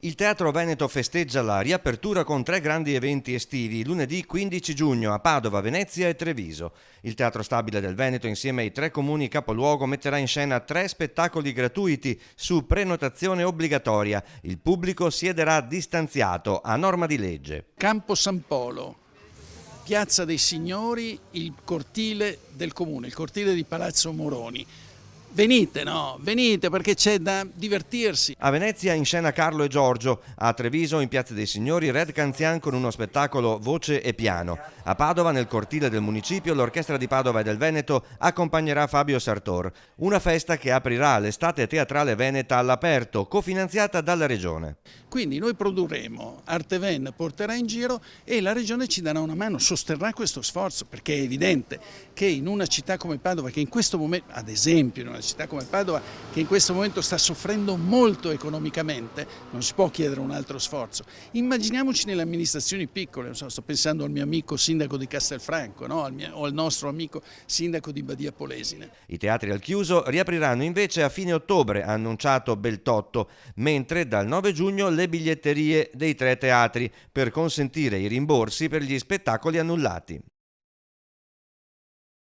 Il Teatro Veneto festeggia la riapertura con 3 grandi eventi estivi, lunedì 15 giugno a Padova, Venezia e Treviso. Il Teatro Stabile del Veneto, insieme ai 3 comuni capoluogo, metterà in scena 3 spettacoli gratuiti su prenotazione obbligatoria. Il pubblico siederà distanziato, a norma di legge. Campo San Polo, Piazza dei Signori, il cortile del comune, il cortile di Palazzo Moroni. Venite, no? Venite perché c'è da divertirsi. A Venezia in scena Carlo e Giorgio, a Treviso in Piazza dei Signori Red Canzian con uno spettacolo voce e piano. A Padova nel cortile del municipio l'Orchestra di Padova e del Veneto accompagnerà Fabio Sartor. Una festa che aprirà l'estate teatrale veneta all'aperto, cofinanziata dalla Regione. Quindi noi produrremo, Arteven porterà in giro e la Regione ci darà una mano, sosterrà questo sforzo, perché è evidente che in una città come Padova, che in questo momento, ad esempio in una città come Padova, che in questo momento sta soffrendo molto economicamente, non si può chiedere un altro sforzo. Immaginiamoci nelle amministrazioni piccole, non so, sto pensando al mio amico sindaco di Castelfranco, no? O al nostro amico sindaco di Badia Polesine. I teatri al chiuso riapriranno invece a fine ottobre, ha annunciato Beltotto, mentre dal 9 giugno le biglietterie dei 3 teatri per consentire i rimborsi per gli spettacoli annullati.